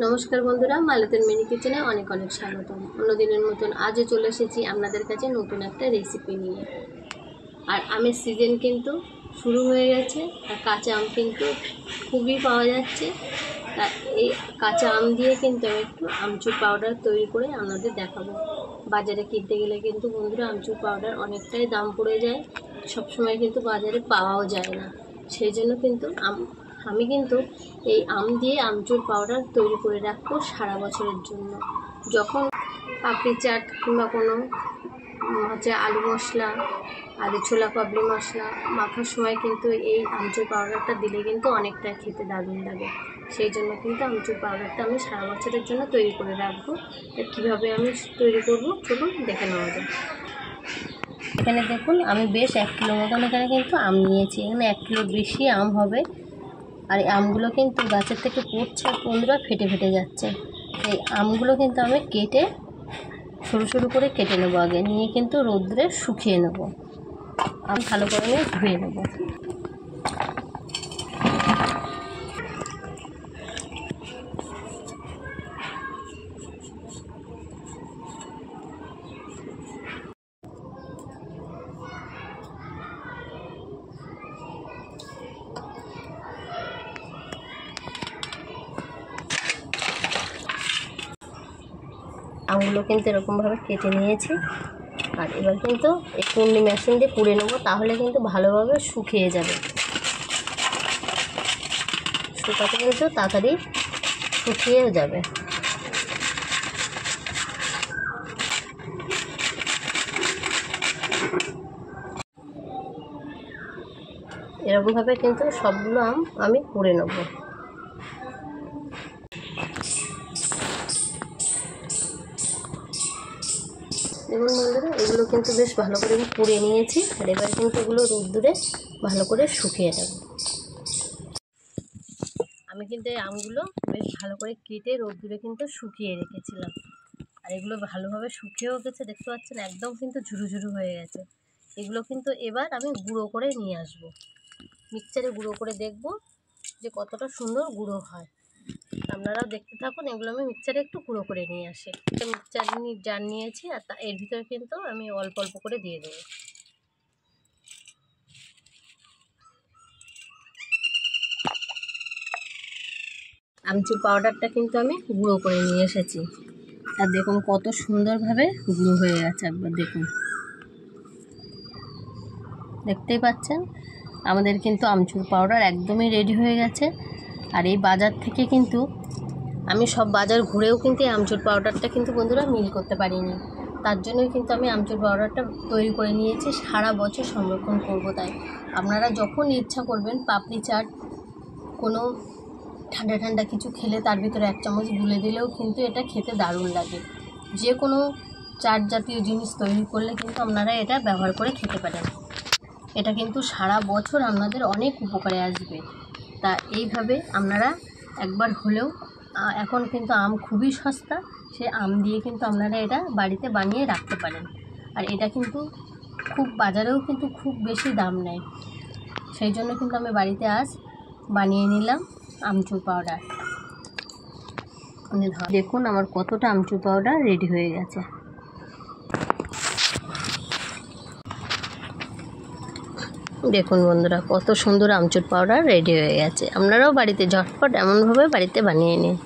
নমস্কার বন্ধুরা, মালতীর মিনি কিচেনে অনেক অনেক স্বাগতম। অন্যদিনের মতন আজও চলে এসেছি আপনাদের কাছে নতুন একটা রেসিপি নিয়ে। আর আমের সিজন কিন্তু শুরু হয়ে গেছে, আর কাঁচা আম কিন্তু খুবই পাওয়া যাচ্ছে। তা এই কাঁচা আম দিয়ে কিন্তু আমি একটু আমচুর পাউডার তৈরি করে আপনাদের দেখাবো। বাজারে কিনতে গেলে কিন্তু বন্ধুরা আমচুর পাউডার অনেকটাই দাম পড়ে যায়, সবসময় কিন্তু বাজারে পাওয়াও যায় না। সেই জন্য কিন্তু আমি কিন্তু এই আম দিয়ে আমচুর পাউডার তৈরি করে রাখবো সারা বছরের জন্য। যখন পাপড়ি চাট কিংবা কোনো আলু মশলা, আলু ছোলা পাপড়ি মশলা মাখার সময় কিন্তু এই আমচুর পাউডারটা দিলে কিন্তু অনেকটা খেতে দারুণ লাগে। সেই জন্য কিন্তু আমচুর পাউডারটা আমি সারা বছরের জন্য তৈরি করে রাখবো। কীভাবে আমি তৈরি করবো চলুন দেখে নেওয়া যায়। এখানে দেখুন আমি বেশ 1 কিলো মতন এখানে কিন্তু আম নিয়েছি। এখানে 1 কিলোর বেশি আম হবে। আর এই আমগুলো কিন্তু গাছের থেকে পড়ছে, বন্ধুরা ফেটে ফেটে যাচ্ছে। এই আমগুলো কিন্তু আমি কেটে সরু সরু করে কেটে নেবো, আগে নিয়ে কিন্তু রোদ্রে শুকিয়ে নেব। আম ভালো করে নিয়ে ধুয়ে নেব। আমগুলো কিন্তু এরকমভাবে কেটে নিয়েছি। আর এবার কিন্তু এই কুড়নি মেশিন দিয়ে কুড়ে নেবো, তাহলে কিন্তু ভালোভাবে শুকিয়ে যাবে। শুকাতে কিন্তু তাড়াতাড়ি শুকিয়েও যাবে। এরকমভাবে কিন্তু সবগুলো আম আমি কুড়ে নেবো। দেখুন বন্ধুরা, এগুলো কিন্তু বেশ ভালো করে আমি কুড়ে নিয়েছি। আর এবার কিন্তু এগুলো রোদ্দুরে ভালো করে শুকিয়ে নেব। আমি কিন্তু এই আমগুলো বেশ ভালো করে কেটে রোদ্দুরে কিন্তু শুকিয়ে রেখেছিলাম। আর এগুলো ভালোভাবে শুকিয়েও গেছে, দেখতে পাচ্ছেন একদম কিন্তু ঝুরু ঝুরু হয়ে গেছে। এগুলো কিন্তু এবার আমি গুঁড়ো করে নিয়ে আসব। মিক্সচারে গুঁড়ো করে দেখব যে কতটা সুন্দর গুঁড়ো হয়। আপনারাও দেখতে থাকুন। এগুলো আমি মিক্সচারে একটু গুঁড়ো করে নিয়ে আসি। মিক্সচার জার নিয়েছি, আর এর ভিতরে কিন্তু আমি অল্প অল্প করে দিয়ে দেবো। আমচুর পাউডারটা কিন্তু আমি গুঁড়ো করে নিয়ে এসেছি। আর দেখুন কত সুন্দরভাবে গুঁড়ো হয়ে গেছে, একবার দেখুন, দেখতেই পাচ্ছেন। আমাদের কিন্তু আমচুর পাউডার একদমই রেডি হয়ে গেছে। আর এই বাজার থেকে কিন্তু আমি সব বাজার ঘুরেও কিন্তু এই আমচুর পাউডারটা কিন্তু বন্ধুরা মিল করতে পারিনি। তার জন্যই কিন্তু আমি আমচুর পাউডারটা তৈরি করে নিয়েছি, সারা বছর সংরক্ষণ করব। তাই আপনারা যখন ইচ্ছা করবেন পাপড়ি চাট, কোনো ঠান্ডা ঠান্ডা কিছু খেলে তার ভিতরে 1 চামচ গুলে দিলেও কিন্তু এটা খেতে দারুণ লাগে। যে কোনো চাট জাতীয় জিনিস তৈরি করলে কিন্তু আপনারা এটা ব্যবহার করে খেতে পারেন। এটা কিন্তু সারা বছর আপনাদের অনেক উপকারে আসবে। তা এইভাবে আপনারা একবার হলেও, এখন কিন্তু আম খুবই সস্তা, সে আম দিয়ে কিন্তু আপনারা এটা বাড়িতে বানিয়ে রাখতে পারেন। আর এটা কিন্তু খুব বাজারেও কিন্তু খুব বেশি দাম নেয়। সেই জন্য কিন্তু আমি বাড়িতে আজ বানিয়ে নিলাম আমচুর পাউডার। দেখুন আমার কতটা আমচুর পাউডার রেডি হয়ে গেছে। দেখুন বন্ধুরা, কত সুন্দর আমচুর পাউডার রেডি হয়ে গেছে। আপনারাও বাড়িতে ঝটপট এমনভাবে বাড়িতে বানিয়ে নিন।